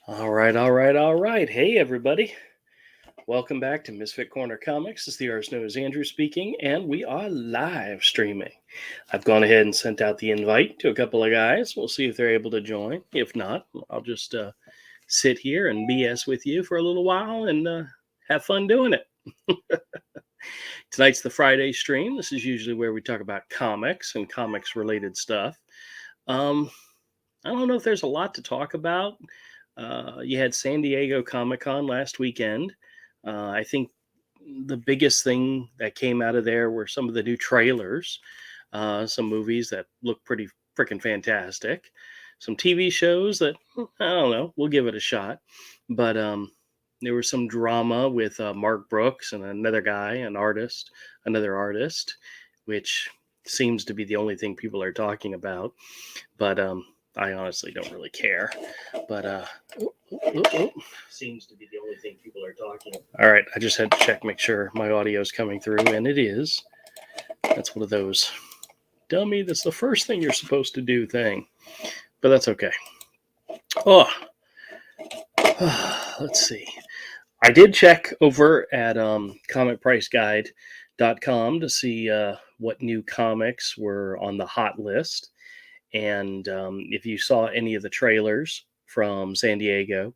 All right. Hey, everybody. Welcome back to Misfit Corner Comics. This is the artist known as Andrew speaking, and we are live streaming. I've gone ahead and sent out the invite to a couple of guys. We'll see if they're able to join. If not, I'll just sit here and BS with you for a little while and have fun doing it. Tonight's the Friday stream. This is usually where we talk about comics and comics related stuff. Um, I don't know if there's a lot to talk about. You had San Diego Comic-Con last weekend. I think the biggest thing that came out of there were some of the new trailers, some movies that look pretty freaking fantastic, some TV shows that I don't know. We'll give it a shot, but there was some drama with Mark Brooks and another guy, another artist, which seems to be the only thing people are talking about. But I honestly don't really care. But seems to be the only thing people are talking about. All right, I just had to check, make sure my audio is coming through, and it is. That's one of those dummy, that's the first thing you're supposed to do thing. But that's okay. Oh, let's see. I did check over at comicpriceguide.com to see what new comics were on the hot list. And if you saw any of the trailers from San Diego,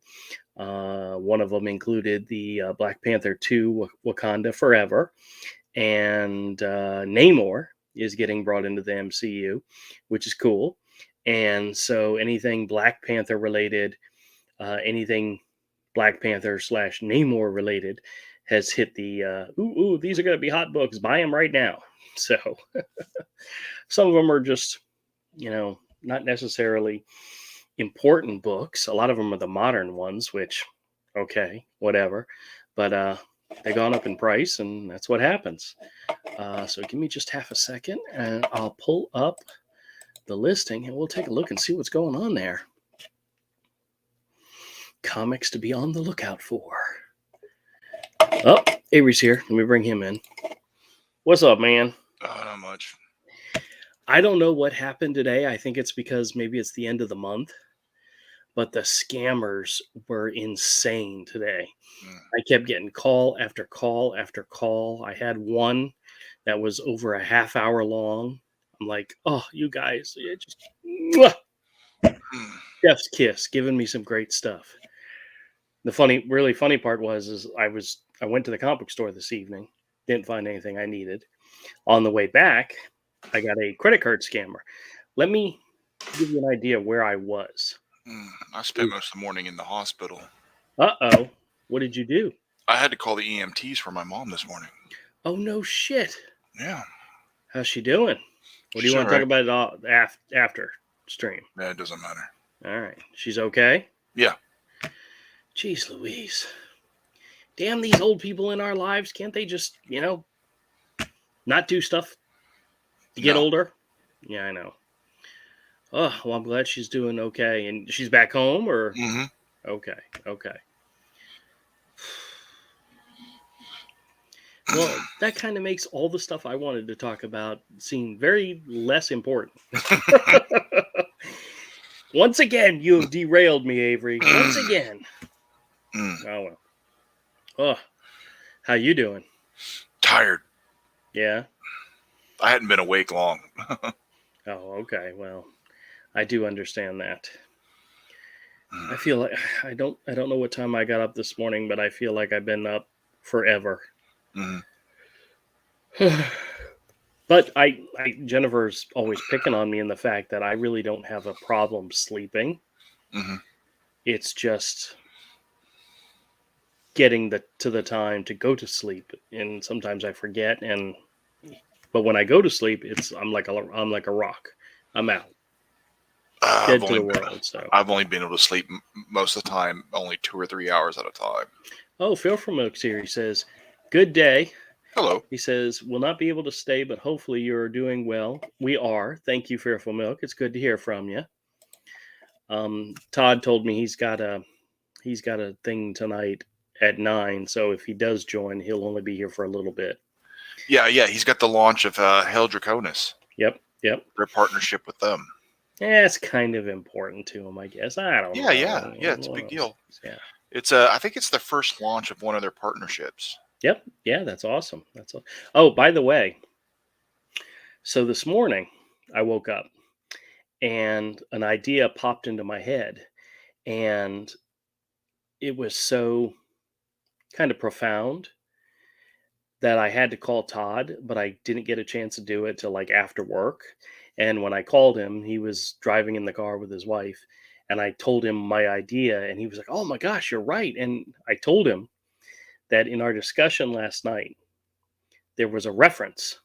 one of them included the Black Panther 2 Wakanda Forever. And Namor is getting brought into the MCU, which is cool. And so anything Black Panther related, anything Black Panther / Namor related has hit the, these are going to be hot books. Buy them right now. So some of them are just, not necessarily important books. A lot of them are the modern ones, which, okay, whatever. But they've gone up in price, and that's what happens. So give me just half a second, and I'll pull up the listing, and we'll take a look and see what's going on there. Comics to be on the lookout for. Oh, Avery's here. Let me bring him in. What's up, man? Not much. I don't know what happened today. I think it's because maybe it's the end of the month, but the scammers were insane today. I kept getting call after call after call. I had one that was over a half hour long. I'm like, oh, you guys, just chef's kiss, giving me some great stuff. The really funny part was I went to the comic book store this evening, didn't find anything I needed. On the way back, I got a credit card scammer. Let me give you an idea where I was. I spent most of the morning in the hospital. Uh-oh. What did you do? I had to call the EMTs for my mom this morning. Oh, no shit. Yeah. How's she doing? What do you want to talk about it all after stream? Yeah, it doesn't matter. All right. She's okay? Yeah. Jeez Louise. Damn these old people in our lives. Can't they just, not do stuff to get older? Yeah, I know. Oh, well, I'm glad she's doing okay. And she's back home, or? Mm-hmm. Okay. Well, that kind of makes all the stuff I wanted to talk about seem very less important. Once again, you have derailed me, Avery. Once again. Oh, well. Oh, how you doing? Tired. Yeah? I hadn't been awake long. Oh, okay. Well, I do understand that. I feel like I don't know what time I got up this morning, but I feel like I've been up forever. But Jennifer's always picking on me in the fact that I really don't have a problem sleeping. It's just getting to the time to go to sleep, and sometimes I forget. But when I go to sleep, I'm like a rock. I'm out. Dead to the world. So I've only been able to sleep most of the time, only 2 or 3 hours at a time. Oh, Phil from Milk Series says, "Good day." Hello. He says, "Will not be able to stay, but hopefully you're doing well." We are. Thank you, Fearful Milk. It's good to hear from you. Todd told me he's got a thing tonight at 9, so if he does join, he'll only be here for a little bit. Yeah. He's got the launch of Hell Draconis. Yep. Their partnership with them. it's kind of important to him, I guess. I don't Yeah, know. yeah, it's a big deal. Yeah. It's I think it's the first launch of one of their partnerships. Yep. Yeah, that's awesome. Oh, by the way, so this morning I woke up and an idea popped into my head, and it was so kind of profound that I had to call Todd, but I didn't get a chance to do it till like after work. And when I called him, he was driving in the car with his wife, and I told him my idea, and he was like, "Oh my gosh, you're right." And I told him that in our discussion last night, there was a reference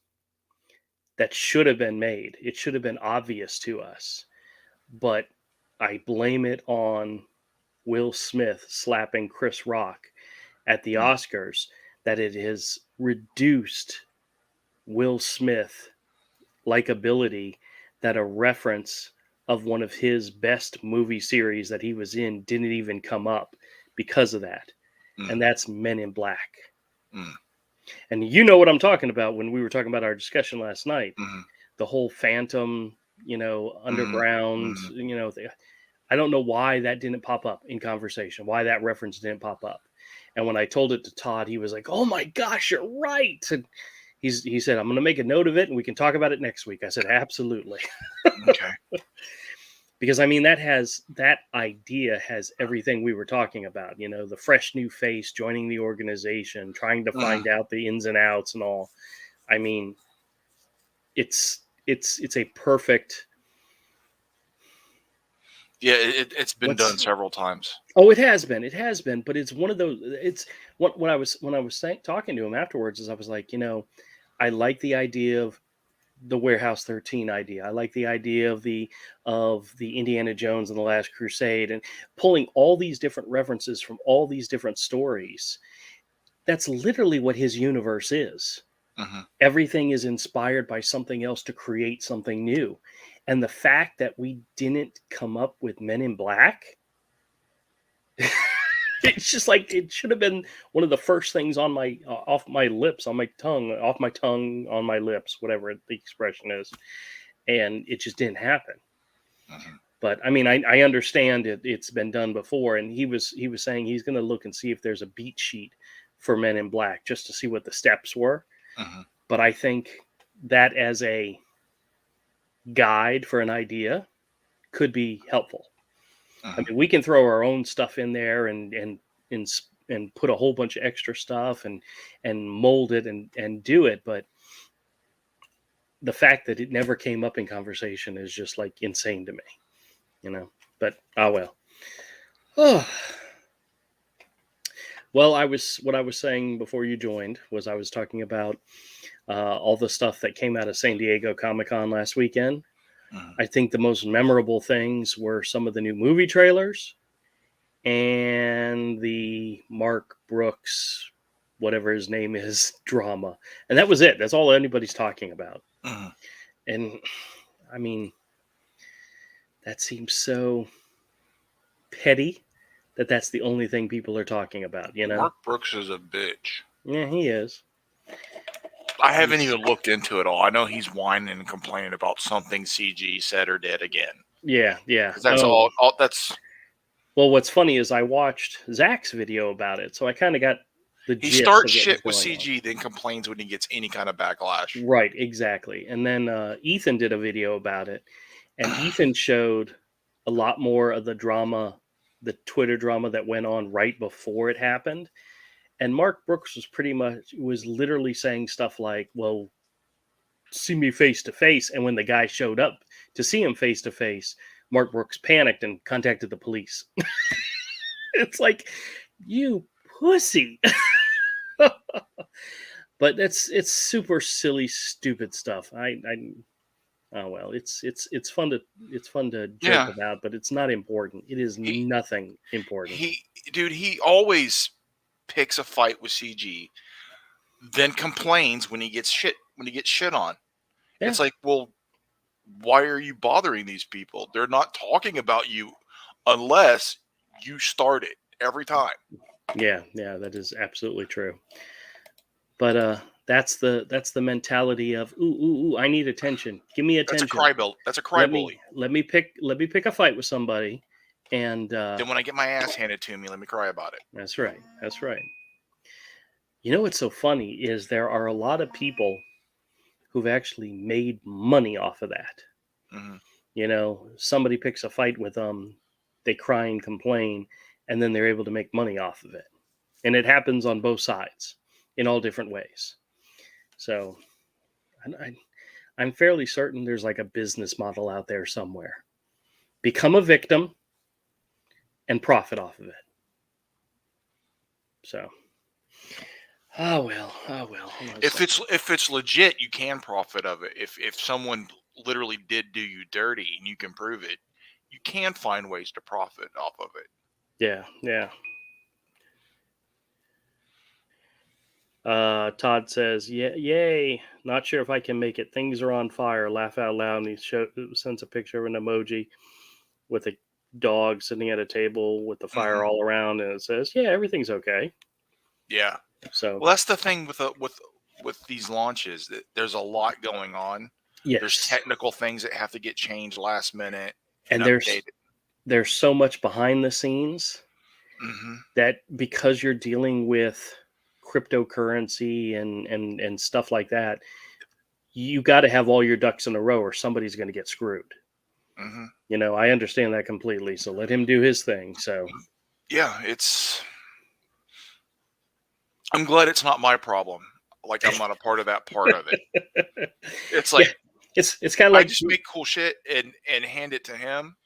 that should have been made. It should have been obvious to us, but I blame it on Will Smith slapping Chris Rock at the Mm, Oscars, that it has reduced Will Smith likability, that a reference of one of his best movie series that he was in didn't even come up because of that. mm, And that's Men in Black. mm, And you know what I'm talking about when we were talking about our discussion last night. mm, The whole Phantom, mm, underground, mm. I don't know why that didn't pop up in conversation, why that reference didn't pop up. And when I told it to Todd, he was like, "Oh my gosh, you're right." And he said, "I'm going to make a note of it and we can talk about it next week." I said, "Absolutely." Okay. Because I mean, that idea has everything we were talking about, the fresh new face joining the organization, trying to Mm. find out the ins and outs and all. I mean, it's a perfect. Yeah, it's been done What's several times. Oh, it has been, but it's one of those. It's what when I was talking to him afterwards, is I was like, I like the idea of the Warehouse 13 idea. I like the idea of the Indiana Jones and the Last Crusade, and pulling all these different references from all these different stories. That's literally what his universe is. Hmm. Everything is inspired by something else to create something new. And the fact that we didn't come up with Men in Black, it's just like it should have been one of the first things on my off my lips, on my tongue, off my tongue, on my lips, whatever the expression is. And it just didn't happen. Hmm. But I mean, I understand it's been done before, and he was saying he's going to look and see if there's a beat sheet for Men in Black just to see what the steps were. Hmm. But I think that as a guide for an idea could be helpful. I Hmm. mean, we can throw our own stuff in there and and put a whole bunch of extra stuff and mold it and do it, but the fact that it never came up in conversation is just like insane to me. But oh well. Oh, well, what I was saying before you joined was I was talking about all the stuff that came out of San Diego Comic Con last weekend. Hmm. I think the most memorable things were some of the new movie trailers and the Mark Brooks, whatever his name is, drama. And that was it. That's all anybody's talking about. Hmm. And I mean, that seems so petty that that's the only thing people are talking about. Mark Brooks is a bitch. Yeah, he is. I haven't He's, even looked into it all. I know he's whining and complaining about something CG said or did again. yeah, yeah. Because that's Oh, all. That's well, what's funny is I watched Zach's video about it, so I kind of got the he gist starts of what shit was with going on. CG, then complains when he gets any kind of backlash. Right, exactly. And then Ethan did a video about it, and Ethan showed a lot more of the drama, the Twitter drama that went on right before it happened. And Mark Brooks was literally saying stuff like, "Well, see me face to face." And when the guy showed up to see him face to face, Mark Brooks panicked and contacted the police. It's like, you pussy. But it's super silly, stupid stuff. I Oh well, it's fun to joke Yeah, about, but it's not important. It is he nothing important. he dude, he always picks a fight with CG, then complains when he gets shit on. Yeah, It's like, well, why are you bothering these people? They're not talking about you unless you start it every time. yeah, yeah. That is absolutely true. But That's the mentality of ooh, I need attention. Give me That's a attention. cry build. That's a cry Let bully. me pick a fight with somebody, and Then when I get my ass handed to me, let me cry about it. that's right. That's right. You know what's so funny is there are a lot of people who've actually made money off of that. Hmm. You know, somebody picks a fight with them, they cry and complain, and then they're able to make money off of it. And it happens on both sides in all different ways. So I'm fairly certain there's like a business model out there somewhere. Become a victim and profit off of it. So, oh well. If it's legit, you can profit of it. If someone literally did do you dirty and you can prove it, you can find ways to profit off of it. Yeah. Todd says, "Yeah, yay! Not sure if I can make it. Things are on fire. Laugh out loud." And sends a picture of an emoji with a dog sitting at a table with the fire Hmm. all around, and it says, "Yeah, everything's okay." Yeah. So, Well, that's the thing with these launches. That there's a lot going on. There's yes, technical things that have to get changed last minute and and updated. there's so much behind the scenes Hmm. that because you're dealing with cryptocurrency and stuff like that, you got to have all your ducks in a row, or somebody's going to get screwed. Hmm. You know, I understand that completely. So let him do his thing. So Yeah, it's. I'm glad it's not my problem. Like I'm not a part of that part of it. It's yeah, like it's kind of I like just make cool shit and hand it to him.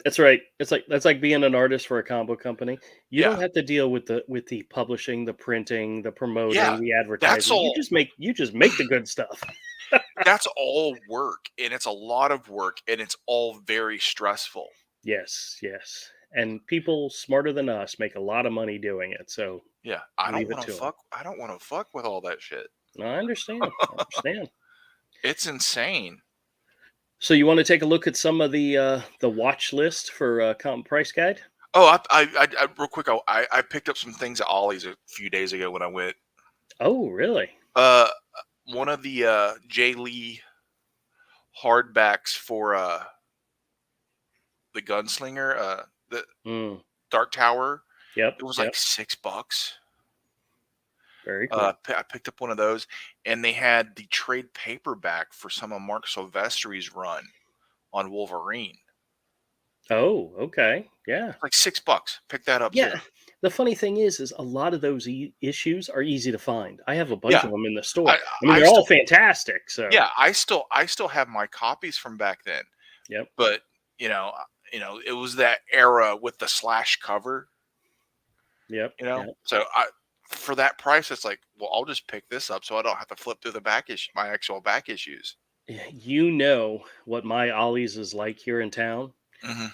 that's right. It's like that's like being an artist for a comic book company. You Yeah, don't have to deal with the publishing, the printing, the yeah. promoting, the That's advertising. all. You just make the good stuff. That's all work, and it's a lot of work, and it's all very stressful. Yes. And people smarter than us make a lot of money doing it. So Yeah, I don't leave it want to to them. fuck. I don't want to fuck with all that shit. No, I understand. I understand. It's insane. So you want to take a look at some of the watch list for Comp Price Guide? Oh, I real quick. I picked up some things at Ollie's a few days ago when I went. Oh, really? Uh, one of the Jay Lee hardbacks for the Gunslinger, the Mm. Dark Tower. Yep. It was like Yep. $6. Very cool. I picked up one of those, and they had the trade paperback for some of Mark Silvestri's run on Wolverine. Oh, okay. Yeah. Like $6. Pick that up too. Yeah. The funny thing is a lot of those issues are easy to find. I have a bunch Yeah, of them in the store. I I mean, I they're all still fantastic. So, yeah I still have my copies from back then, yep. but it was that era with the slash cover. Yep. Yep. So I for that price, it's like, well, I'll just pick this up so I don't have to flip through the back issue, my actual back issues. You know what my Ollie's is like here in town, Hmm.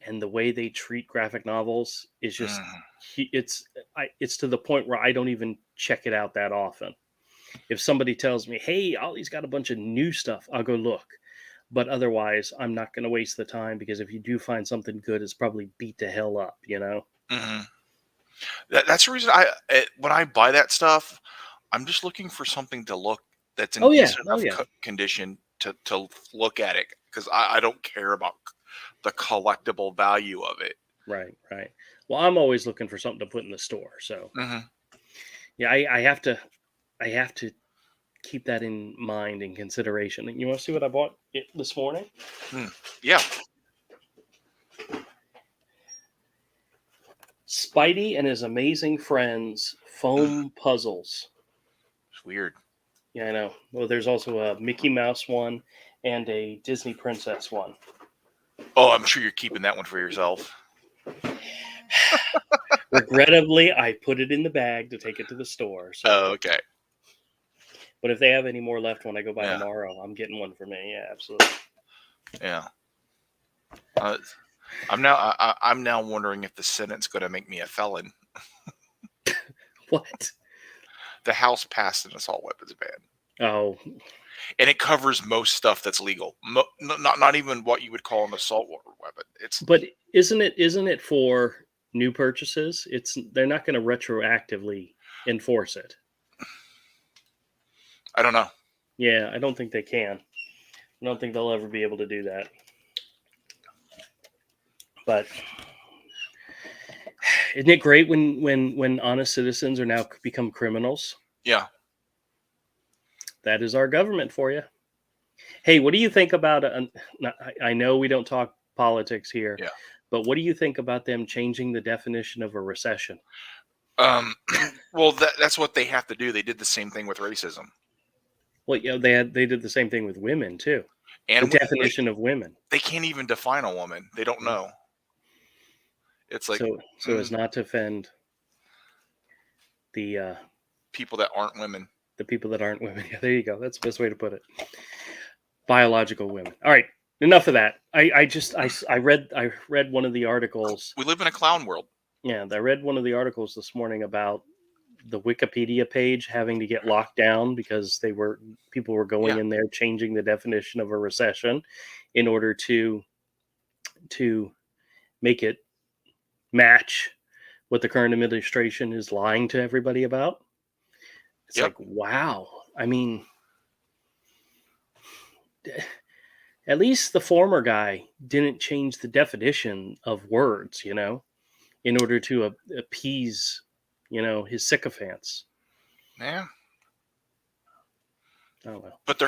and the way they treat graphic novels is just Hmm. it's to the point where I don't even check it out that often. If somebody tells me, "Hey, Ollie's got a bunch of new stuff," I'll go look. But otherwise, I'm not going to waste the time because if you do find something good, it's probably beat to hell up. You know? Hmm. That's the reason when I buy that stuff, I'm just looking for something to look that's in Oh yeah. decent Oh enough yeah. condition to look at it because I don't care about the collectible value of it. Right. Well, I'm always looking for something to put in the store. So Hmm. yeah, I have to keep that in mind and consideration. You want to see what I bought this morning? Yeah, Spidey and His Amazing Friends foam puzzles. it's weird. Yeah, I know. Well, there's also a Mickey Mouse one and a Disney Princess one. Oh, I'm sure you're keeping that one for yourself. Regrettably, I put it in the bag to take it to the store. So, Oh, okay. but if they have any more left when I go by Yeah, tomorrow, I'm getting one for me. Yeah, absolutely. yeah. Uh, I'm now wondering if the Senate's going to make me a felon. What? The House passed an assault weapons ban, Oh, and it covers most stuff that's legal. Not even what you would call an assault weapon. It's but isn't it for new purchases? They're not going to retroactively enforce it. I don't know. Yeah, I don't think they can. I don't think they'll ever be able to do that. But isn't it great when honest citizens are now become criminals? Yeah. That is our government for you. Hey, what do you think about? I know we don't talk politics here, Yeah. but what do you think about them changing the definition of a recession? Well, that's what they have to do. They did the same thing with racism. Well, they did the same thing with women too. The And definition of women. they can't even define a woman. They don't know. It's like So as not to offend the people that aren't women. the people that aren't women. Yeah, there you go. That's the best way to put it. Biological women. All right, enough of that. I read one of the articles. We live in a clown world. Yeah, I read one of the articles this morning about the Wikipedia page having to get locked down because people were going in there changing the definition of a recession in order to make it match what the current administration is lying to everybody about. It's like, wow. I mean, at least the former guy didn't change the definition of words, in order to appease, his sycophants. Yeah. Oh well. But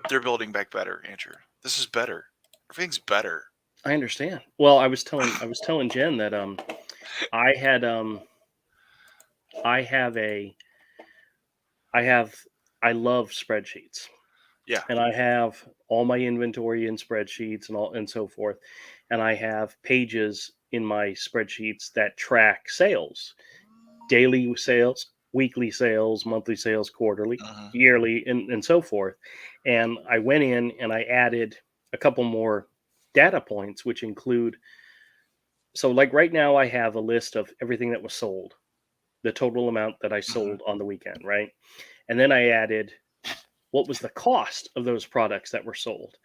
they're building back better, Andrew. This is better. Everything's better. I understand. Well, I was telling Jen that I had I love spreadsheets. Yeah. And I have all my inventory in spreadsheets and so forth. And I have pages in my spreadsheets that track sales, daily sales, weekly sales, monthly sales, quarterly, yearly, and so forth. And I went in and I added a couple more data points, which include, so like right now I have a list of everything that was sold, the total amount that I sold on the weekend, right? And then I added what was the cost of those products that were sold,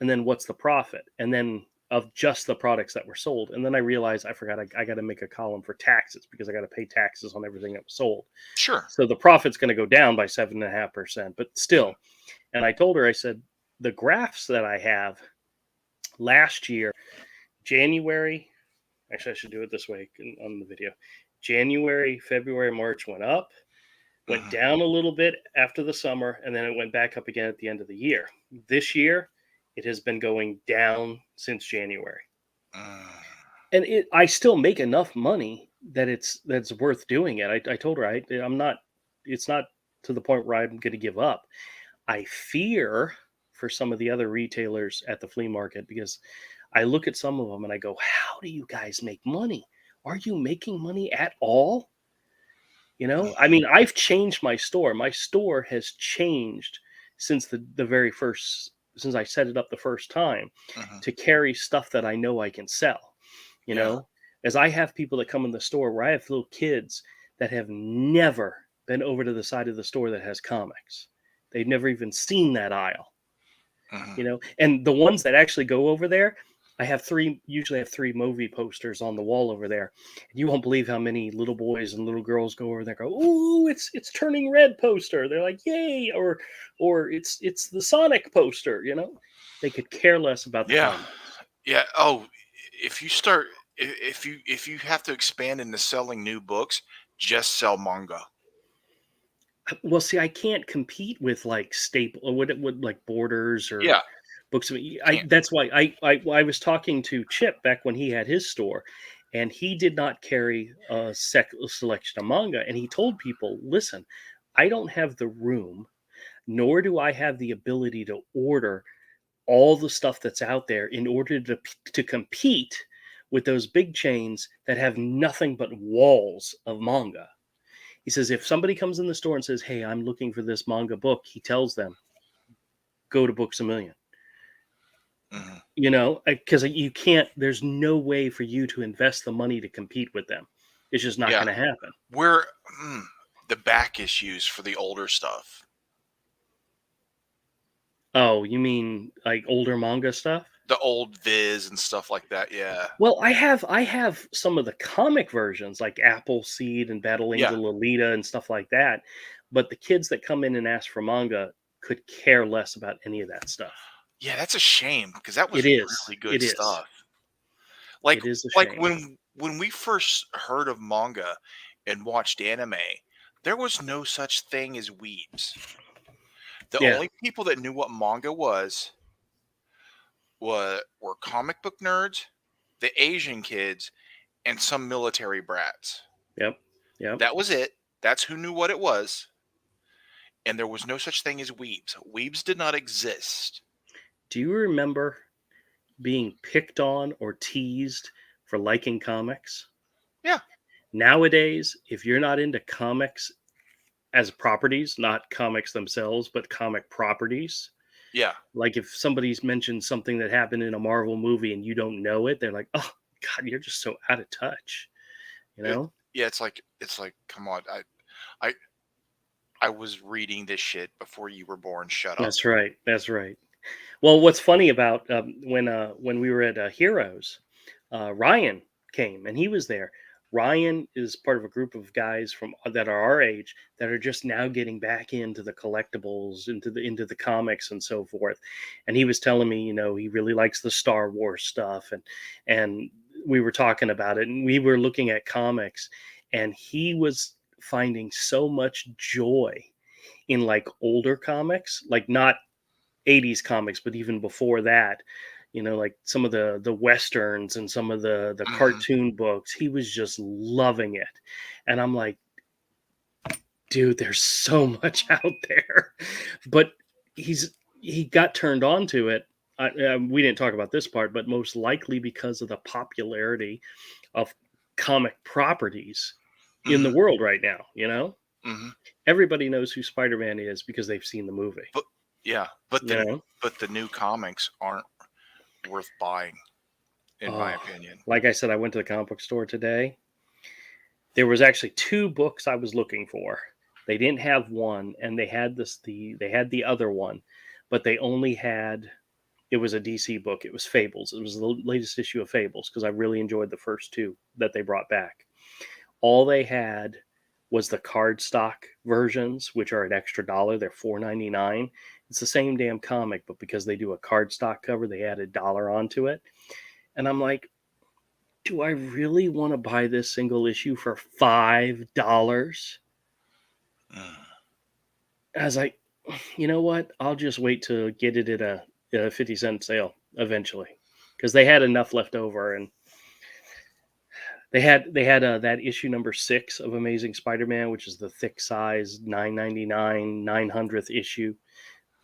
and then what's the profit, and then of just the products that were sold. And then I realized I forgot I got to make a column for taxes because I got to pay taxes on everything that was sold. Sure. So the profit's going to go down by 7.5%, but still. And I told her, I said, the graphs that I have last year, January, actually I should do it this way on the video. January, February, March went up, went down a little bit after the summer, and then it went back up again at the end of the year. This year, it has been going down since January. And I still make enough money that's worth doing it. I told her it's not to the point where I'm going to give up. I fear for some of the other retailers at the flea market because I look at some of them and I go, how do you guys make money? Are you making money at all? I mean, I've changed my store. My store has changed since the very first, since I set it up the first time to carry stuff that I know I can sell, as I have people that come in the store where I have little kids that have never been over to the side of the store that has comics. They've never even seen that aisle, and the ones that actually go over there, I usually have three movie posters on the wall over there. And you won't believe how many little boys and little girls go over there and go, "Ooh, it's Turning Red poster." They're like, "Yay!" Or it's the Sonic poster. They could care less about the comics. Yeah. Oh, if you have to expand into selling new books, just sell manga. Well, see, I can't compete with like staple or what it would like Borders or books. That's why I was talking to Chip back when he had his store, and he did not carry a selection of manga. And he told people, listen, I don't have the room, nor do I have the ability to order all the stuff that's out there in order to compete with those big chains that have nothing but walls of manga. He says, if somebody comes in the store and says, hey, I'm looking for this manga book, he tells them, go to Books A Million. Because you can't, there's no way for you to invest the money to compete with them. It's just not going to happen. Where the back issues for the older stuff. Oh, you mean like older manga stuff? The old Viz and stuff like that. Yeah. Well, I have some of the comic versions like Appleseed and Battle Yeah. Angel Alita and stuff like that. But the kids that come in and ask for manga could care less about any of that stuff. Yeah, that's a shame because that It was is. really good It is. stuff. Like It is a like shame. when we first heard of manga and watched anime, there was no such thing as weebs. The Yeah. only people that knew what manga was were comic book nerds, the Asian kids, and some military brats. Yep. Yep. That was it. That's who knew what it was. And there was no such thing as weebs. Weebs did not exist. Do you remember being picked on or teased for liking comics? Yeah. Nowadays, if you're not into comics as properties, not comics themselves, but comic properties, Yeah. like if somebody's mentioned something that happened in a Marvel movie and you don't know it, they're like, "Oh God, you're just so out of touch," you It, know? yeah, it's like come on. I I was reading this shit before you were born. Shut up. That's right. That's right. Well, what's funny about when we were at Heroes, Ryan came and he was there. Ryan is part of a group of guys from that are our age that are just now getting back into the collectibles, into the comics and so forth. And he was telling me, he really likes the Star Wars stuff, and we were talking about it, and we were looking at comics, and he was finding so much joy in like older comics, like not 80s comics, but even before that, like some of the westerns and some of the Hmm. cartoon books, he was just loving it. And I'm like, dude, there's so much out there. But he got turned on to it. We didn't talk about this part, but most likely because of the popularity of comic properties in the Hmm. world right now. Hmm. Everybody knows who Spider-Man is because they've seen the movie. But yeah, you know but the new comics aren't worth buying, in my oh, opinion. like I said, I went to the comic book store today. There was actually two books I was looking for. They didn't have one, and they had the other one, but they only had, it was a DC book. It was Fables. It was the latest issue of Fables because I really enjoyed the first two that they brought back. All they had was the cardstock versions, which are an extra dollar. They're $4.99. It's the same damn comic, but because they do a cardstock cover, they add $1 onto it. And I'm like, do I really want to buy this single issue for $5? Mm. I was like, you know what? I'll just wait to get it at a 50-cent sale eventually, because they had enough left over, and they had that issue number 6 of Amazing Spider-Man, which is the thick size 9.99 900th issue,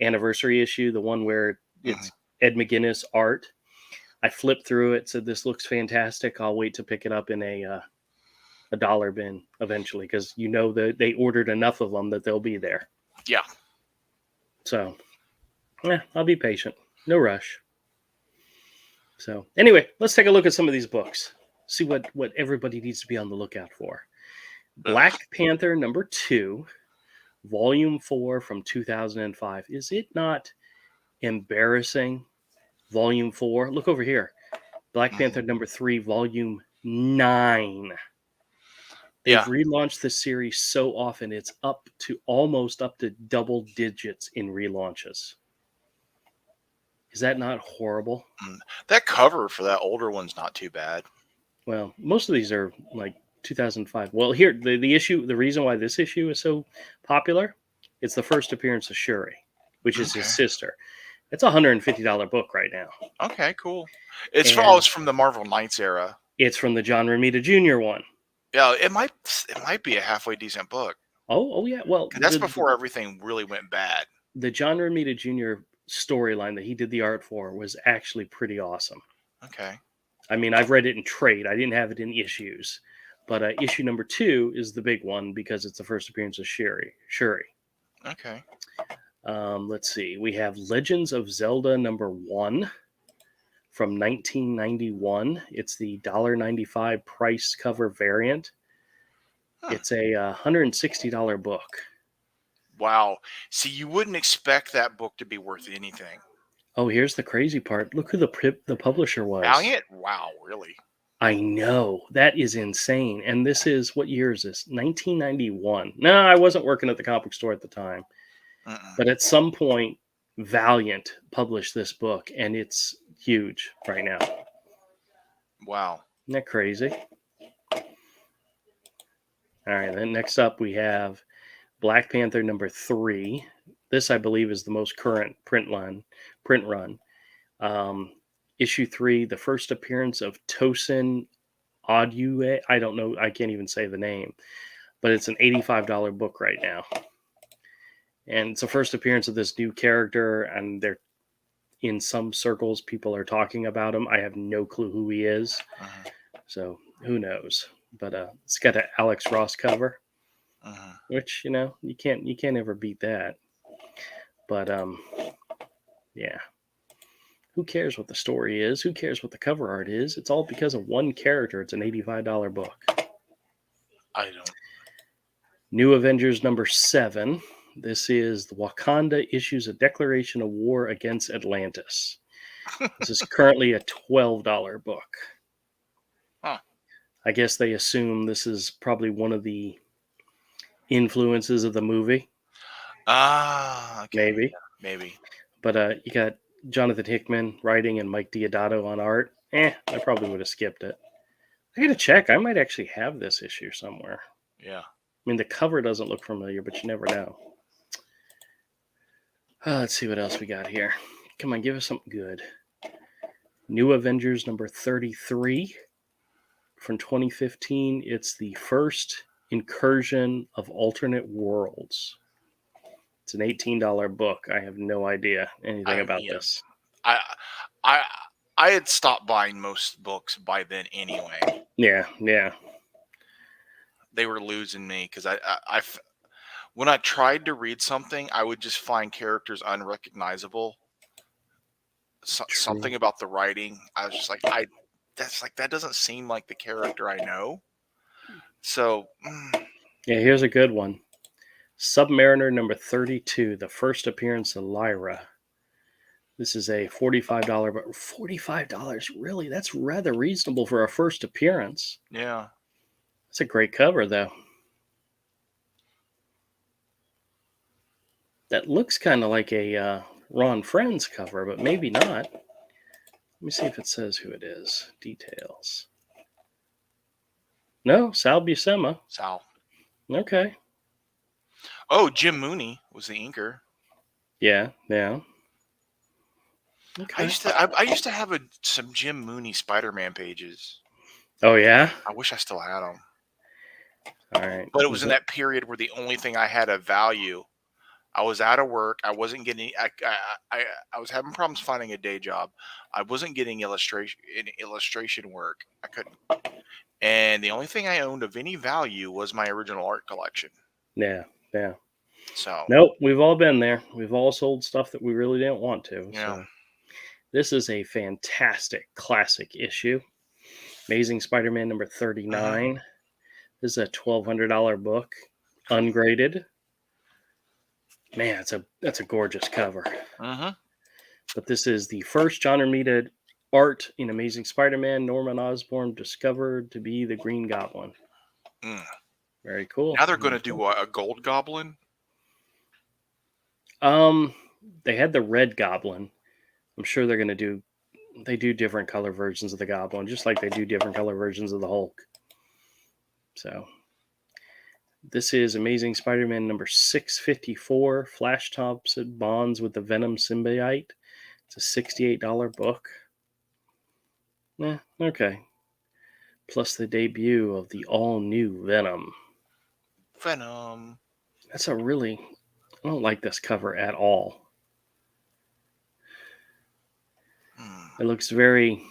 anniversary issue, the one where Mhm. it's Ed McGuinness art. I flipped through it, said this looks fantastic. I'll wait to pick it up in a dollar bin eventually, because that they ordered enough of them that they'll be there. Yeah. So, I'll be patient. No rush. So, anyway, let's take a look at some of these books. See what everybody needs to be on the lookout for. Ugh. Black Panther number 2, volume 4 from 2005. Is it not embarrassing? Volume 4. Look over here. Black Mhm. Panther number 3, volume 9. They've Yeah. relaunched the series so often, it's almost up to double digits in relaunches. Is that not horrible? Mm. That cover for that older one's not too bad. Well, most of these are like 2005. Well, here the reason why this issue is so popular, it's the first appearance of Shuri, which is his Okay. sister. It's a $150 book right now, Okay, cool. and It's from the Marvel Knights era. it's from the John Romita Jr. one. Yeah, it might be a halfway decent book. Oh yeah. Well, 'Cause that's before everything really went bad. the John Romita Jr. storyline that he did the art for was actually pretty awesome. Okay. I mean, I've read it in trade. I didn't have it in issues, but issue number 2 is the big one because it's the first appearance of Shuri. Okay. Let's see. We have Legends of Zelda number 1 from 1991. It's the $1.95 price cover variant. Huh. It's a $160 book. Wow. See, you wouldn't expect that book to be worth anything. Oh, here's the crazy part. Look who the publisher was. Valiant? Wow, really? I know. That is insane. And this is, what year is this? 1991. No, I wasn't working at the comic store at the time. Mm-mm. But at some point, Valiant published this book, and it's huge right now. Wow. Isn't that crazy? All right, then next up we have Black Panther number 3. This, I believe, is the most current print run. Issue 3, the first appearance of Tosin Adue. I don't know. I can't even say the name, but it's an $85 book right now. And it's the first appearance of this new character, and they're in some circles, people are talking about him. I have no clue who he is, so who knows? But it's got an Alex Ross cover, which you can't ever beat that. But yeah, who cares what the story is? Who cares what the cover art is? It's all because of one character. It's an $85 book. I don't. New Avengers number 7. This is the Wakanda issues a declaration of war against Atlantis. This is currently a $12 book. Huh. I guess they assume this is probably one of the influences of the movie. Okay. Maybe. Yeah, maybe. But you got Jonathan Hickman writing and Mike Deodato on art. I probably would have skipped it. I gotta check. I might actually have this issue somewhere. Yeah. I mean, the cover doesn't look familiar, but you never know. Let's see what else we got here. Come on, give us something good. New Avengers number 33 from 2015. It's the first incursion of alternate worlds. It's an $18 book. I have no idea anything about this. I had stopped buying most books by then anyway. Yeah. They were losing me because when I tried to read something, I would just find characters unrecognizable. Something about the writing, I was just like, that doesn't seem like the character I know. So, yeah, here's a good one. Submariner number 32, the first appearance of Lyra. This is a $45, but $45, really? That's rather reasonable for a first appearance. Yeah. It's a great cover, though. That looks kind of like a Ron Friends cover, but maybe not. Let me see if it says who it is. Details. No, Sal Buscema. Sal. Okay. Oh, Jim Mooney was the inker. Yeah. Okay. I used to have some Jim Mooney Spider-Man pages. Oh, yeah? I wish I still had them. All right. But it was in that period where the only thing I had of value, I was out of work. I wasn't getting. I was having problems finding a day job. I wasn't getting illustration work. I couldn't. And the only thing I owned of any value was my original art collection. Yeah. So. Nope, we've all been there. We've all sold stuff that we really didn't want to. Yeah. So this is a fantastic classic issue. Amazing Spider-Man number 39. This is a $1,200 book, ungraded. Man, that's a gorgeous cover. But this is the first John Romita art in Amazing Spider-Man. Norman Osborn discovered to be the Green Goblin. Very cool. Now they're going to do a Gold Goblin. They had the Red Goblin. I'm sure they're going to do. They do different color versions of the Goblin, just like they do different color versions of the Hulk. So, this is Amazing Spider-Man number 654. Flash Thompson bonds with the Venom symbiote. It's a $68 book. Okay. Plus the debut of the all-new Venom. That's a really... I don't like this cover at all. It looks very...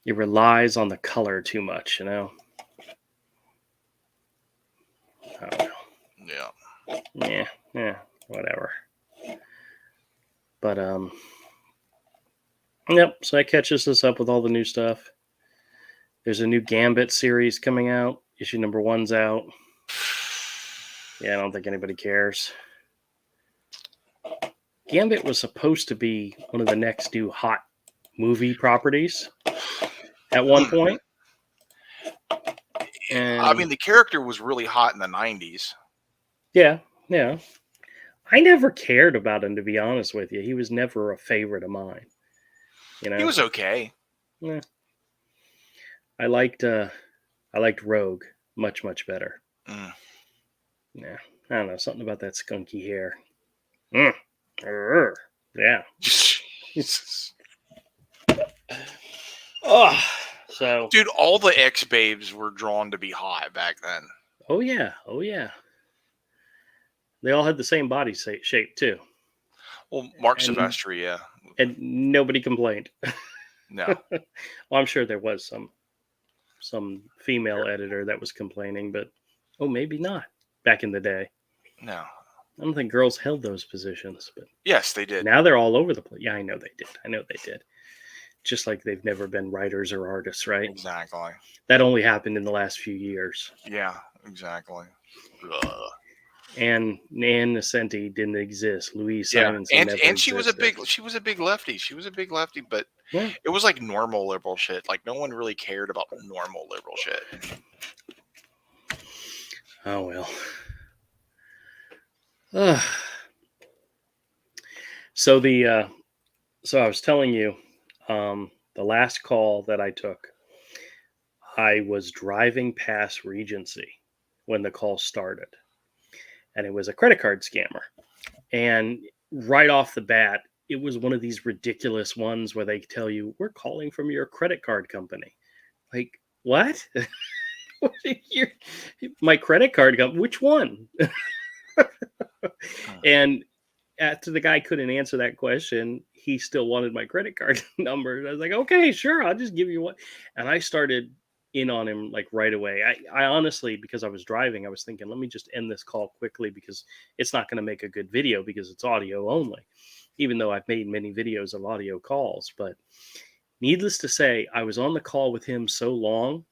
It relies on the color too much, I don't know. Yeah, whatever. But, yep, so that catches us up with all the new stuff. There's a new Gambit series coming out. Issue number 1's out. Yeah, I don't think anybody cares. Gambit was supposed to be one of the next new hot movie properties at one point. And I mean, the character was really hot in the 90s. yeah. I never cared about him, to be honest with you. He was never a favorite of mine. You know, He was okay. Yeah. I liked Rogue much better. Mm. Yeah, I don't know, something about that skunky hair. Yeah. Jesus. Oh, so Dude, all the ex-babes were drawn to be hot back then. oh yeah. They all had the same body shape too. Well, Mark And- Silvestri, yeah. And nobody complained. No. Well, I'm sure there was some female editor that was complaining, but maybe not back in the day. No. I don't think girls held those positions, but Yes, they did. now they're all over the place. Yeah, I know they did. Just like they've never been writers or artists, right? Exactly. That only happened in the last few years. Yeah, exactly. Ugh. And Nan Nesenti didn't exist. Louise Yeah, Simonson never and she was a big lefty. She was a big lefty, but Yeah. it was like normal liberal shit. Like no one really cared about normal liberal shit. Oh well. So so I was telling you, the last call that I took, I was driving past Regency when the call started, and it was a credit card scammer. And right off the bat, it was one of these ridiculous ones where they tell you, "We're calling from your credit card company." Like, what? My credit card company? Which one? And after the guy couldn't answer that question, he still wanted my credit card number. And I was like, okay, sure, I'll just give you one. And I started in on him like right away. I honestly, because I was driving, I was thinking, let me just end this call quickly because it's not going to make a good video because it's audio only, even though I've made many videos of audio calls. But needless to say, I was on the call with him so long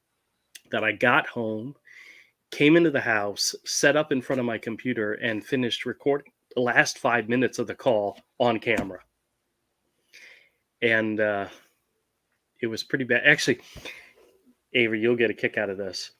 that I got home, came into the house, set up in front of my computer, and finished recording the last 5 minutes of the call on camera. And it was pretty bad. Actually, Avery, you'll get a kick out of this.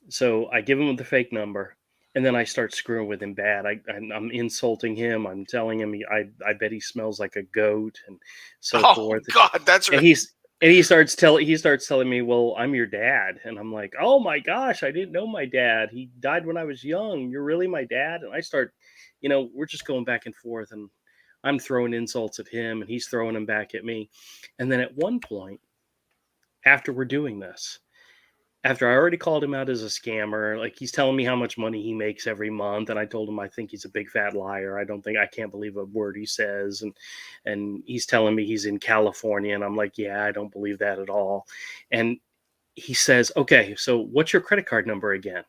So I give him the fake number, and then I start screwing with him bad. I'm insulting him. I'm telling him I bet he smells like a goat and so forth. God, that's right. And he starts telling me, well, I'm your dad. And I'm like, oh my gosh, I didn't know my dad. He died when I was young. You're really my dad? And I start, we're just going back and forth, and I'm throwing insults at him and he's throwing them back at me. And then at one point, after we're doing this, after I already called him out as a scammer, like he's telling me how much money he makes every month, and I told him I think he's a big fat liar. I can't believe a word he says, and he's telling me he's in California, and I'm like, yeah, I don't believe that at all. And he says, okay, so what's your credit card number again?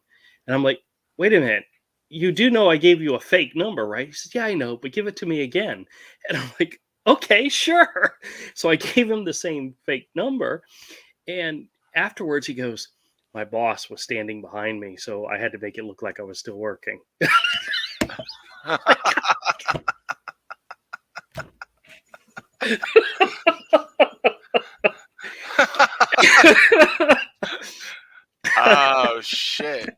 And I'm like, wait a minute, you do know I gave you a fake number, right? He says, yeah, I know, but give it to me again. And I'm like, okay, sure. So I gave him the same fake number, and afterwards he goes, my boss was standing behind me, so I had to make it look like I was still working. Oh shit!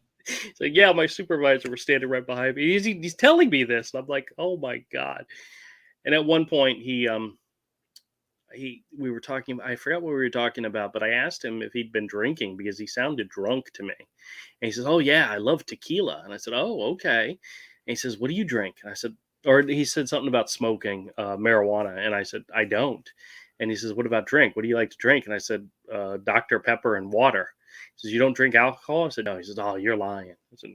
So yeah, my supervisor was standing right behind me. He's telling me this, and I'm like, oh my god. And at one point, we were talking. I forgot what we were talking about, but I asked him if he'd been drinking because he sounded drunk to me. And he says, "Oh yeah, I love tequila." And I said, "Oh okay." And he says, "What do you drink?" And I said, or he said something about smoking marijuana, and I said, "I don't." And he says, "What about drink? What do you like to drink?" And I said, "Dr. Pepper and water." He says, "You don't drink alcohol?" I said, "No." He says, "Oh, you're lying." I said,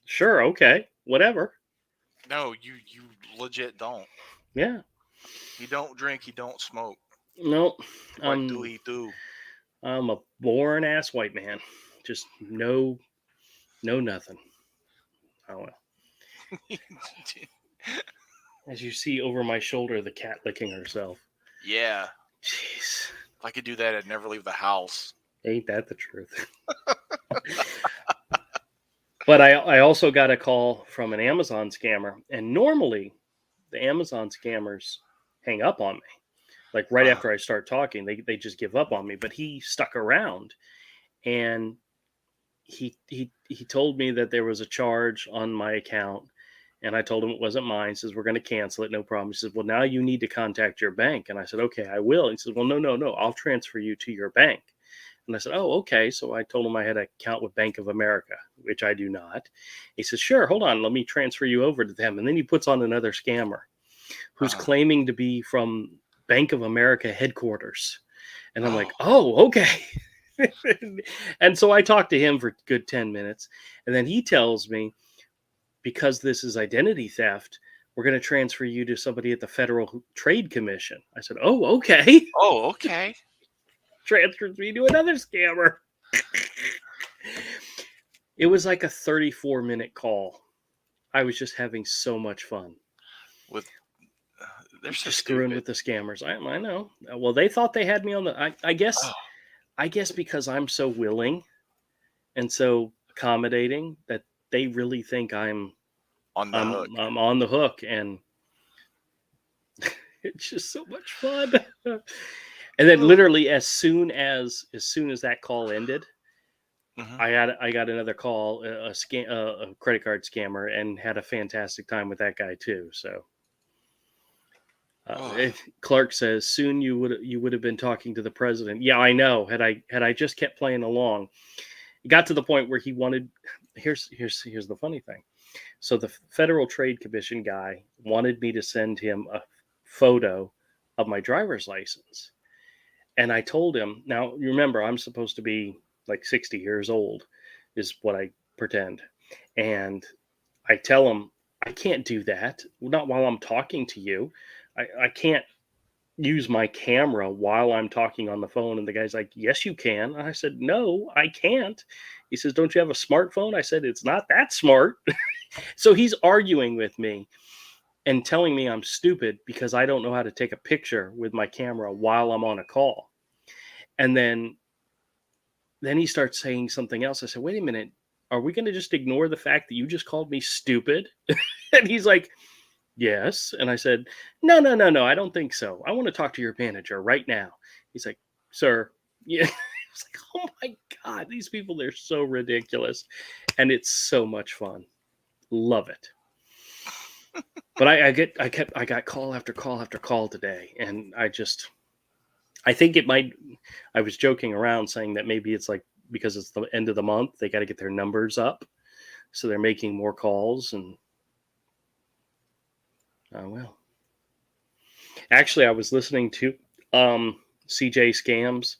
"Sure, okay, whatever." No, you legit don't. Yeah. You don't drink. You don't smoke. No. What do he do? I'm a boring ass white man. Just no nothing. Oh well. As you see over my shoulder, the cat licking herself. Yeah. Jeez. If I could do that, I'd never leave the house. Ain't that the truth? But I also got a call from an Amazon scammer, and normally the Amazon scammers hang up on me. Like right after I start talking, they just give up on me. But he stuck around, and he told me that there was a charge on my account, and I told him it wasn't mine. He says, we're going to cancel it, no problem. He says, well, now you need to contact your bank. And I said, okay, I will. He says, well, no, I'll transfer you to your bank. And I said, oh, okay. So I told him I had an account with Bank of America, which I do not. He says, sure, hold on, let me transfer you over to them. And then he puts on another scammer who's claiming to be from Bank of America headquarters. And I'm like, oh, okay. And so I talked to him for a good 10 minutes. And then he tells me, because this is identity theft, we're going to transfer you to somebody at the Federal Trade Commission. I said, oh, okay. Oh, okay. Transfers me to another scammer. It was like a 34-minute call. I was just having so much fun. They're so just screwing with the scammers. I know. Well, they thought they had me on the. I guess because I'm so willing and so accommodating that they really think I'm on the hook. I'm on the hook, and it's just so much fun. And then literally as soon as that call ended, I got another call, a credit card scammer, and had a fantastic time with that guy too. So Clark says, soon you would have been talking to the president. Yeah, I know. Had I just kept playing along, it got to the point where he wanted. Here's the funny thing. So the Federal Trade Commission guy wanted me to send him a photo of my driver's license. And I told him, now remember, I'm supposed to be like 60 years old, is what I pretend. And I tell him, I can't do that. Not while I'm talking to you. I can't use my camera while I'm talking on the phone. And the guy's like, yes, you can. And I said, no, I can't. He says, don't you have a smartphone? I said, it's not that smart. So he's arguing with me and telling me I'm stupid because I don't know how to take a picture with my camera while I'm on a call. And then he starts saying something else. I said, wait a minute, are we going to just ignore the fact that you just called me stupid? And he's like, yes. And I said, no, I don't think so. I want to talk to your manager right now. He's like, sir. Yeah. It's like, oh my God, these people, they're so ridiculous. And it's so much fun. Love it. But I got call after call after call today. And I think it might, I was joking around saying that maybe it's like, because it's the end of the month, they got to get their numbers up. So they're making more calls. And well, actually, I was listening to CJ Scams.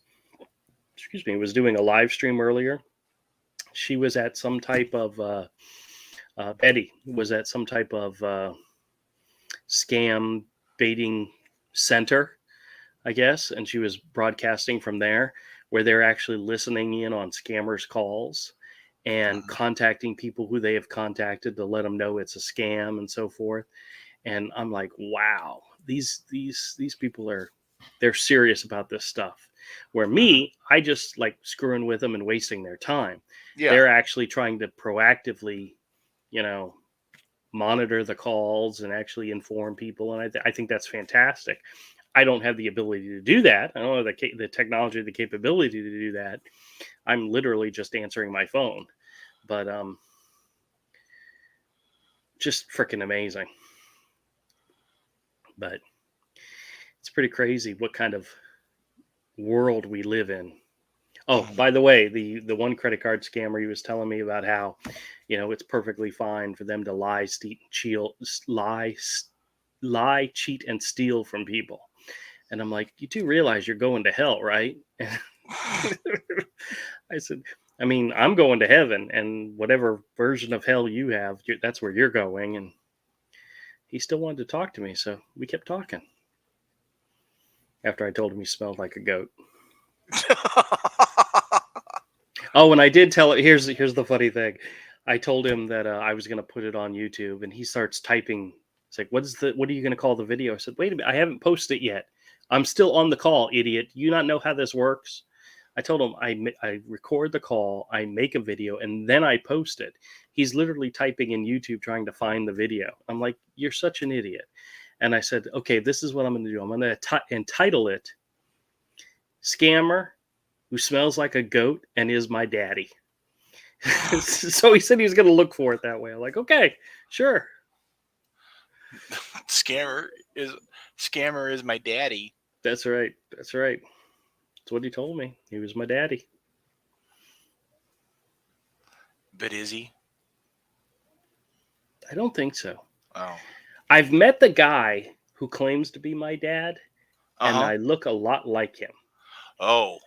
Excuse me, was doing a live stream earlier. She was at some type of Betty was at some type of scam baiting center, I guess, and she was broadcasting from there, where they're actually listening in on scammers' calls and contacting people who they have contacted to let them know it's a scam and so forth. And I'm like, wow, these people they're serious about this stuff. Where me, I just like screwing with them and wasting their time. Yeah. They're actually trying to proactively, monitor the calls and actually inform people. And I think that's fantastic. I don't have the ability to do that. I don't have the technology, the capability to do that. I'm literally just answering my phone. But just freaking amazing. But it's pretty crazy what kind of world we live in. Oh, by the way, the one credit card scammer, he was telling me about how, it's perfectly fine for them to lie, cheat, and steal from people. And I'm like, you do realize you're going to hell, right? I said, I mean, I'm going to heaven, and whatever version of hell you have, that's where you're going. And he still wanted to talk to me, so we kept talking. After I told him he smelled like a goat. Oh, and I did tell it. Here's the funny thing. I told him that I was going to put it on YouTube, and he starts typing. It's like, what are you going to call the video? I said, wait a minute, I haven't posted it yet. I'm still on the call, idiot. Do you not know how this works? I told him I record the call, I make a video, and then I post it. He's literally typing in YouTube trying to find the video. I'm like, you're such an idiot. And I said, okay, this is what I'm going to do. I'm going to entitle it Scammer Who Smells Like a Goat and Is My Daddy. So he said he was going to look for it that way. I'm like, okay, sure. Scammer is my daddy. That's right. That's right. That's what he told me. He was my daddy. But is he? I don't think so. Oh. I've met the guy who claims to be my dad, and Uh-huh. I look a lot like him. Oh.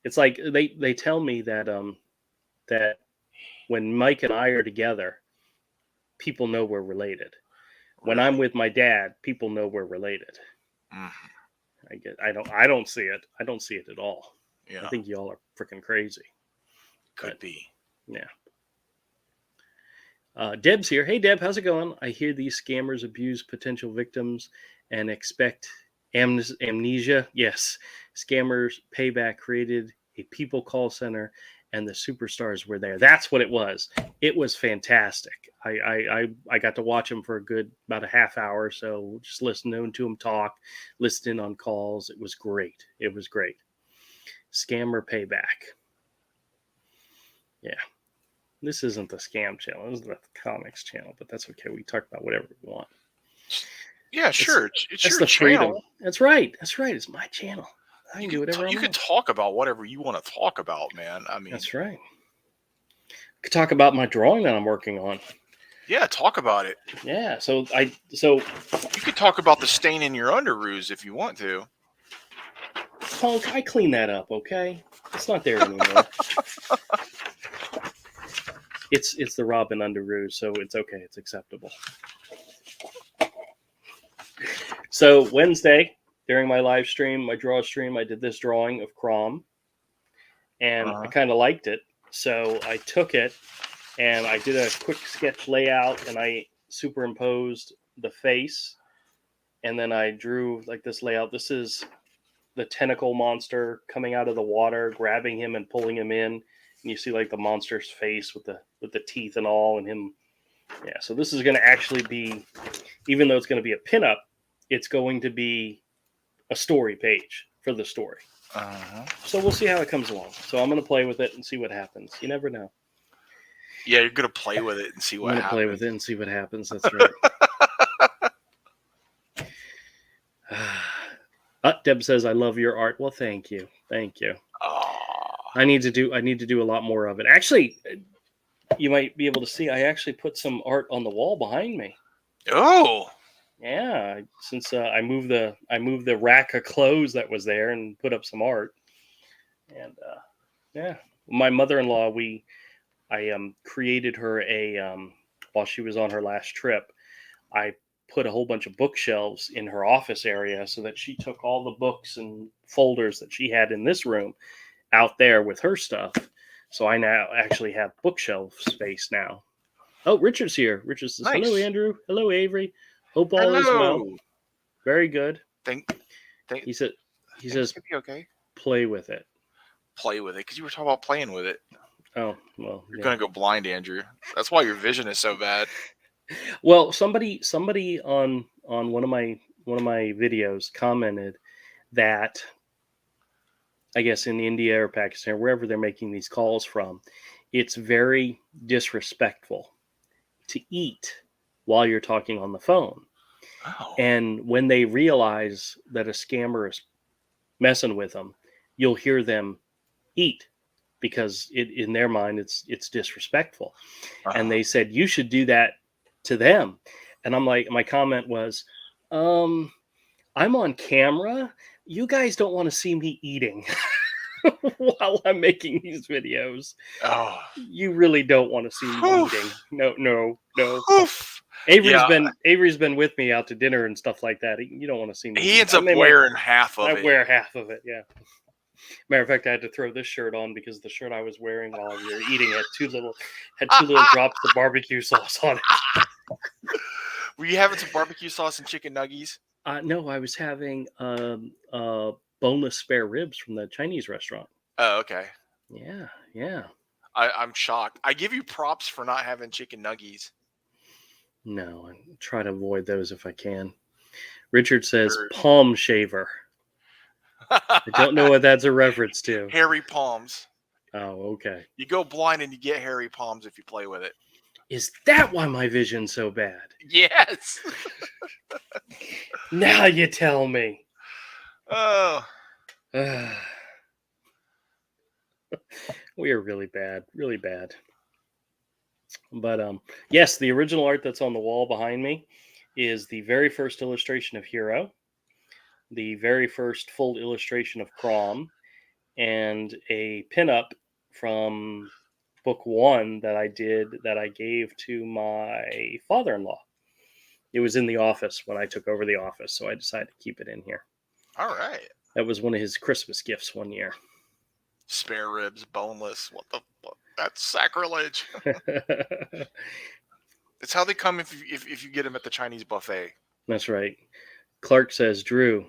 It's like they tell me that that when Mike and I are together, people know we're related. When Really? I'm with my dad, people know we're related. Mm-hmm. I don't see it. I don't see it at all. Yeah. I think y'all are freaking crazy. Could be. Yeah. Deb's here. Hey, Deb, how's it going? I hear these scammers abuse potential victims and expect amnesia. Yes, scammers payback created a people call center, and the superstars were there. That's what it was. It was fantastic. I got to watch him for a good about a half hour, so just listening to him talk, listening on calls. It was great. It was great. Scammer payback. Yeah. This isn't the scam channel. This is the comics channel, but that's okay. We talk about whatever we want. Yeah, sure. It's that's your the channel. freedom. That's right. That's right. It's my channel. I can do whatever I want. You can talk about whatever you want to talk about, man. I mean, that's right. I could talk about my drawing that I'm working on. Yeah, talk about it. Yeah. So you could talk about the stain in your underoos if you want to. Punk, I clean that up, okay? It's not there anymore. It's the Robin underoos, so it's okay. It's acceptable. So Wednesday, during my live stream, my draw stream, I did this drawing of Crom, and I kind of liked it. So I took it, and I did a quick sketch layout, and I superimposed the face, and then I drew like this layout. This is the tentacle monster coming out of the water, grabbing him and pulling him in, and you see like the monster's face with the teeth and all, and him. Yeah, so this is going to actually be, even though it's going to be a pinup, it's going to be a story page for the story. So we'll see how it comes along. So I'm going to play with it and see what happens. You never know. Yeah, you're going to play with it and see what happens. I'm going to play with it and see what happens. That's right. Deb says, I love your art. Well, thank you. Thank you. I need to do a lot more of it. Actually, you might be able to see, I actually put some art on the wall behind me. Oh. Yeah, since I moved the rack of clothes that was there and put up some art. And yeah, my mother-in-law, I created her while she was on her last trip, I put a whole bunch of bookshelves in her office area so that she took all the books and folders that she had in this room out there with her stuff. So I now actually have bookshelf space now. Oh, Richard's here. Richard says, nice. Hello, Andrew. Hello, Avery. Hope all is well. Very good. He says, okay. Play with it. Play with it, because you were talking about playing with it. Oh, well. You're going to go blind, Andrew. That's why your vision is so bad. Well, somebody on one of my videos commented that, I guess in India or Pakistan, or wherever they're making these calls from, it's very disrespectful to eat while you're talking on the phone. Oh. And when they realize that a scammer is messing with them, you'll hear them eat because in their mind it's disrespectful. And they said you should do that to them. And I'm like, my comment was, I'm on camera. You guys don't want to see me eating while I'm making these videos. Oh. You really don't want to see me eating. No. Avery's been with me out to dinner and stuff like that. You don't want to see me. He ends up wearing half of it. I wear half of it, yeah. Matter of fact, I had to throw this shirt on because the shirt I was wearing while we were eating had two little drops of barbecue sauce on it. Were you having some barbecue sauce and chicken nuggies? No, I was having boneless spare ribs from the Chinese restaurant. Oh, okay. Yeah. I'm shocked. I give you props for not having chicken nuggies. No, I try to avoid those if I can. Richard says Or- palm shaver. I don't know what that's a reference to. Hairy palms. Oh, okay. You go blind and you get hairy palms if you play with it. Is that why my vision's so bad? Yes. Now you tell me. Oh. We are really bad, really bad. But yes, the original art that's on the wall behind me is the very first illustration of Hero, the very first full illustration of Crom, and a pinup from book one that I did that I gave to my father-in-law. It was in the office when I took over the office, so I decided to keep it in here. All right. That was one of his Christmas gifts one year. Spare ribs, boneless. What the fuck? That's sacrilege. It's how they come if you get them at the Chinese buffet. That's right. Clark says, Drew,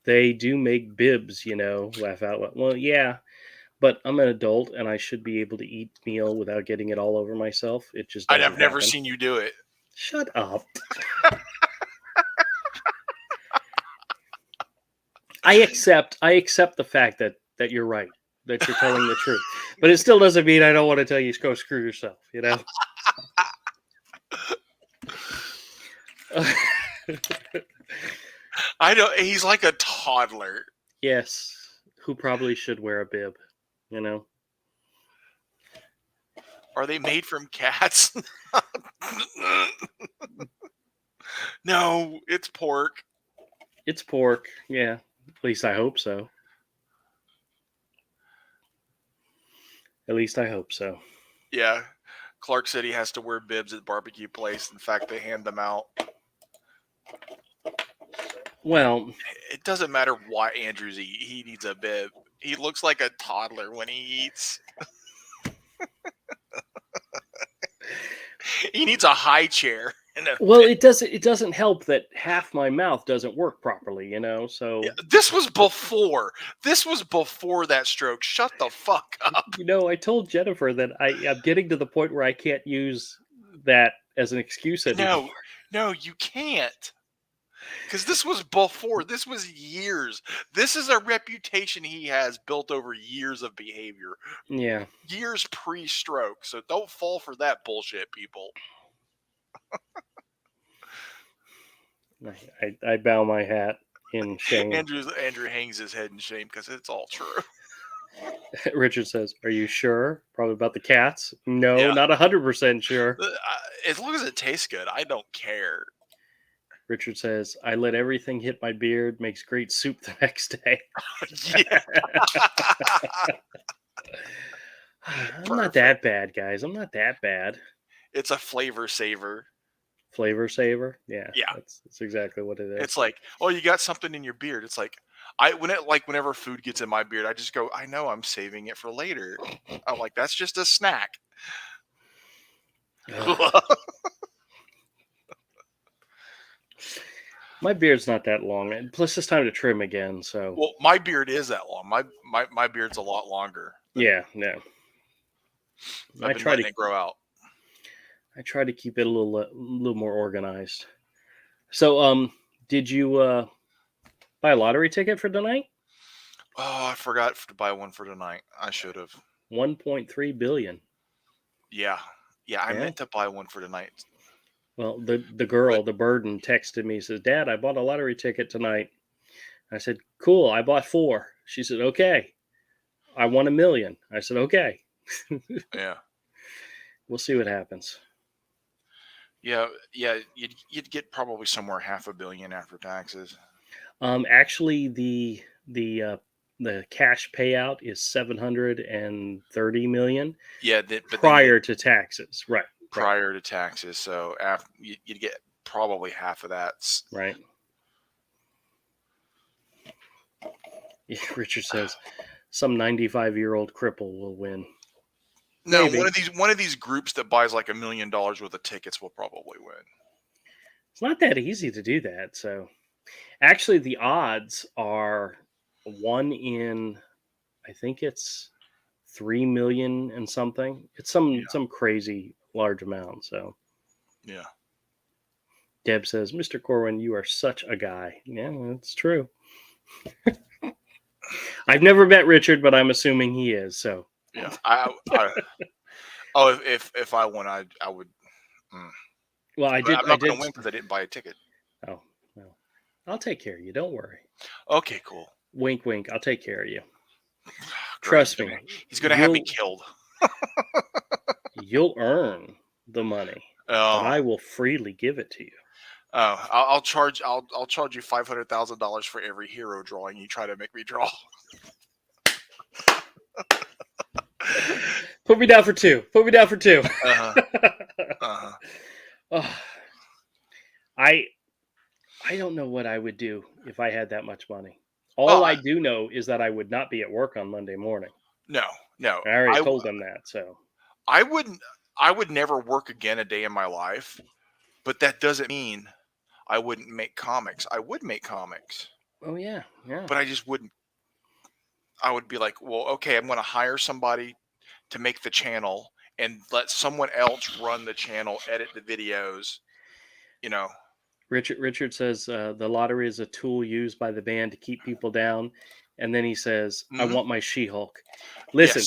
they do make bibs, laugh out loud. Well, yeah, but I'm an adult and I should be able to eat meal without getting it all over myself. It just doesn't I've never happen. seen you do it. Shut up. I accept the fact that you're right, that you're telling the truth. But it still doesn't mean I don't want to tell you to go screw yourself, I don't. He's like a toddler. Yes, who probably should wear a bib, Are they made from cats? No, it's pork. It's pork, yeah. At least I hope so. At least I hope so. Yeah. Clark said he has to wear bibs at barbecue place. In fact, they hand them out. Well, it doesn't matter why Andrew's he needs a bib. He looks like a toddler when he eats. He needs a high chair. Well, it doesn't help that half my mouth doesn't work properly, so yeah, this was before that stroke. Shut the fuck up. I told Jennifer that I'm getting to the point where I can't use that as an excuse anymore. No, you can't. Because this was before. This was years. This is a reputation he has built over years of behavior. Yeah. Years pre-stroke. So don't fall for that bullshit, people. I bow my hat in shame. Andrew hangs his head in shame because it's all true. Richard says, "Are you sure? Probably about the cats? No, Yeah. not 100% sure. As long as it tastes good, I don't care." Richard says, "I let everything hit my beard. Makes great soup the next day." Yeah. I'm not that bad, guys. I'm not that bad. It's a flavor saver. Flavor saver? Yeah. Yeah. That's exactly what it is. It's like, oh, you got something in your beard. It's like, whenever food gets in my beard, I just go, I know I'm saving it for later. I'm like, that's just a snack. My beard's not that long. Plus, it's time to trim again. So, well, my beard is that long. My beard's a lot longer. Yeah. I've been letting it grow out. I try to keep it a little more organized. So, did you buy a lottery ticket for tonight? Oh, I forgot to buy one for tonight. I should have. 1.3 billion. Yeah. I meant to buy one for tonight. Well, the girl, the burden, texted me, says, "Dad, I bought a lottery ticket tonight." I said, "Cool, I bought 4." She said, "Okay. I won $1 million." I said, "Okay." Yeah. We'll see what happens. Yeah, you'd get probably somewhere $500 million after taxes. Actually, the cash payout is $730 million. Yeah, prior to taxes, right? Prior to taxes, so after you'd get probably half of that, right? Yeah, Richard says some 95-year-old cripple will win. No, maybe. one of these groups that buys like $1 million worth of tickets will probably win. It's not that easy to do that. So, actually, the odds are 1 in, I think it's 3 million and something. It's some crazy large amount. So, yeah. Deb says, Mr. Corwin, you are such a guy. Yeah, that's true. I've never met Richard, but I'm assuming he is. So, Yeah. Oh, if I won, I would. Mm. well, I'm I not going did. to win because I didn't buy a ticket. Oh, well, I'll take care of you. Don't worry. Okay, cool. Wink, wink. I'll take care of you. Great. Trust me. He's gonna have me killed. You'll earn the money, but Oh, I will freely give it to you. I'll charge. I'll charge you $500,000 for every hero drawing you try to make me draw. Put me down for two. Put me down for two. Uh-huh. Uh-huh. Oh, I don't know what I would do if I had that much money. Oh, All I do know is that I would not be at work on Monday morning. no, no. I already told them that. So I wouldn't. I would never work again a day in my life. But that doesn't mean I wouldn't make comics. I would make comics, oh yeah, yeah. but I just wouldn't. I would be like, well, okay, I'm going to hire somebody to make the channel and let someone else run the channel, edit the videos. You know. Richard says the lottery is a tool used by the band to keep people down, and then he says, "I Mhm. want my She-Hulk." Yes. Listen,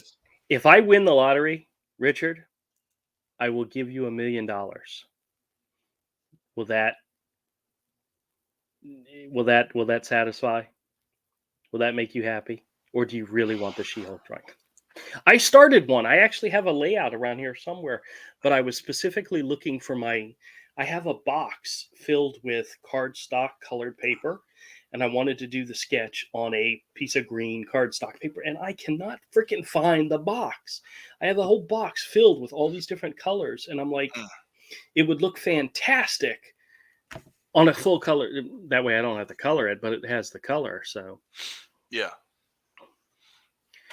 if I win the lottery, Richard, I will give you $1 million. Will that will that satisfy? Will that make you happy? Or do you really want the She-Hulk drawing? I started one. I actually have a layout around here somewhere, but I was specifically looking for my. I have a box filled with cardstock colored paper, and I wanted to do the sketch on a piece of green cardstock paper, and I cannot freaking find the box. I have a whole box filled with all these different colors, and I'm like, Mm. it would look fantastic on a full color. That way, I don't have to color it, but it has the color. So Yeah.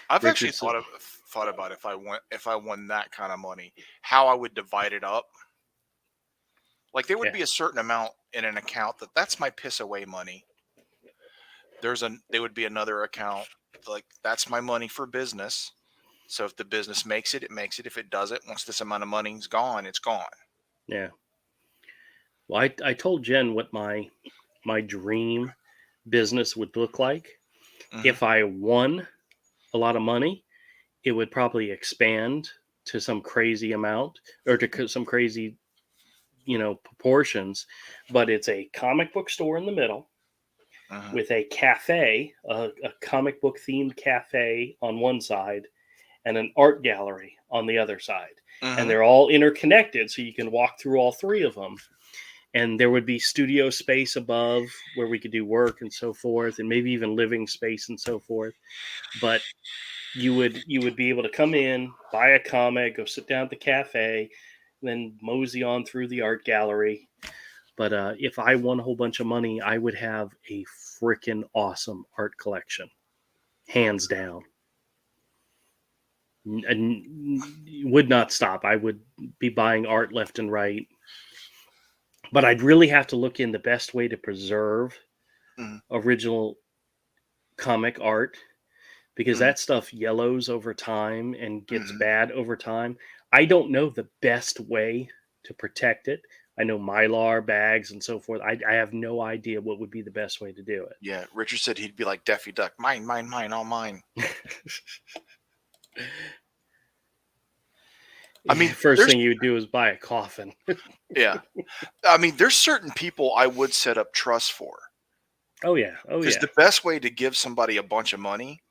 I've actually Richardson, thought about if I won that kind of money, how I would divide it up. Like there would yeah, be a certain amount in an account that's my piss away money. There would be another account like that's my money for business. So if the business makes it, it makes it. If it doesn't, once this amount of money's gone, it's gone. yeah. Well, I told Jen what my dream business would look like. Hmm. If I won a lot of money, it would probably expand to some crazy amount or to some crazy, proportions. But it's a comic book store in the middle Hmm. with a cafe, a comic book themed cafe on one side, and an art gallery on the other side. And Hmm. they're all interconnected, so you can walk through all three of them. And there would be studio space above where we could do work and so forth, and maybe even living space and so forth. But you would be able to come in, buy a comic, go sit down at the cafe, then mosey on through the art gallery. But if I won a whole bunch of money, I would have a freaking awesome art collection, hands down. And would not stop. I would be buying art left and right. But I'd really have to look in the best way to preserve Hmm. original comic art because Hmm. that stuff yellows over time and gets Hmm. bad over time. I don't know the best way to protect it. I know mylar bags and so forth. I have no idea what would be the best way to do Yeah, Richard said he'd be like Daffy Duck. Mine, mine, mine, all mine. it. I mean, First there's thing you would do is buy a coffin. yeah. I mean, there's certain people I would set up trusts for Oh yeah, oh because yeah, the best way to give somebody a bunch of money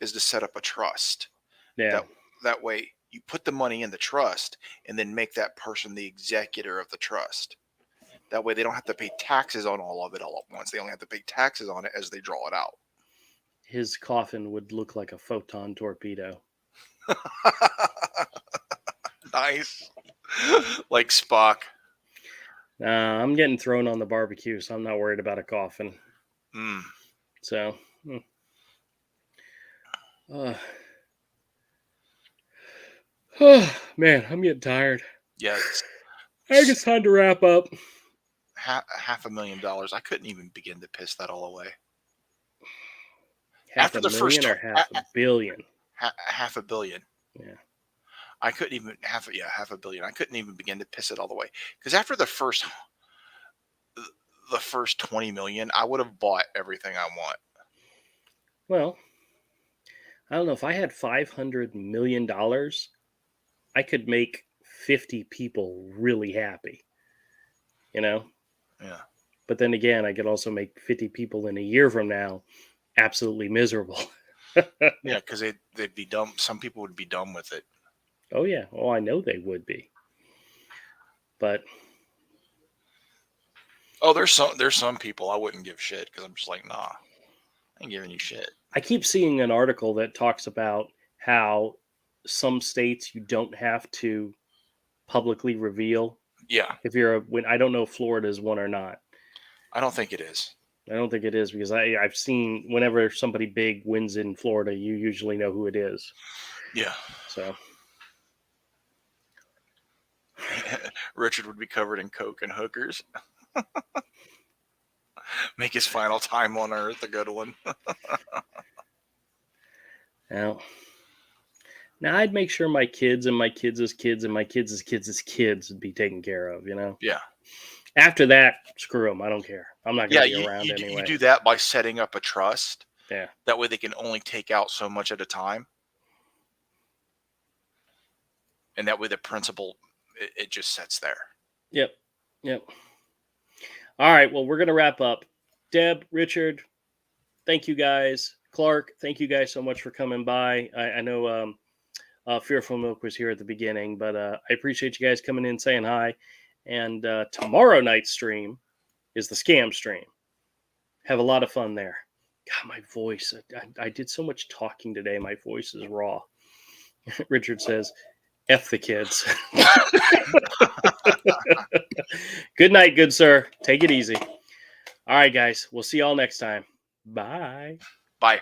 is to set up a trust. yeah. That that way you put the money in the trust and then make that person the executor of the trust. That way they don't have to pay taxes on all of it all at once. They only have to pay taxes on it as they draw it out. His coffin would look like a photon torpedo. Nice. Like Spock. I'm getting thrown on the barbecue, so I'm not worried about a coffin. Mm. So, uh, oh, man, I'm getting tired. Yeah, I think it's time to wrap up. half $1 million. I couldn't even begin to piss that all away. Half After a the first million or half a billion? half a billion. Yeah. I couldn't even half a billion. I couldn't even begin to piss it all the way because after the first the first 20 million, I would have bought everything I want. Well, I don't know. If I had $500 million, I could make 50 people really happy, you know? Yeah. But then again, I could also make 50 people in a year from now absolutely miserable. Yeah, because they'd be dumb. Some people would be dumb with it. Oh, yeah. Oh, I know they would be. But There's some people I wouldn't give shit because I'm just like, nah, I ain't giving you shit. I keep seeing an article that talks about how some states you don't have to publicly reveal Yeah, if you're when I don't know if Florida is one or not. I don't think it is. I don't think it is because I've seen whenever somebody big wins in Florida, you usually know who it is. Yeah. So Richard would be covered in coke and hookers. Make his final time on Earth a good one. now I'd make sure my kids and my kids' kids and my kids' kids' would be taken care of, you know? Yeah. After that, screw them. I don't care. I'm not going Yeah, to be around you anyway. do that by setting up a trust. Yeah. That way they can only take out so much at a time. And that way the principal, it just sits there. Yep. All right. Well, we're going to wrap up. Deb, Richard, thank you guys. Clark, thank you guys so much for coming by. I know Fearful Milk was here at the beginning, but I appreciate you guys coming in, saying hi. And tomorrow night's stream is the scam stream. Have a lot of fun there. God, my voice. I did so much talking today. My voice is raw. Richard says, F the kids. Good night, good sir. Take it easy. All right, guys. We'll see y'all next time. Bye. Bye.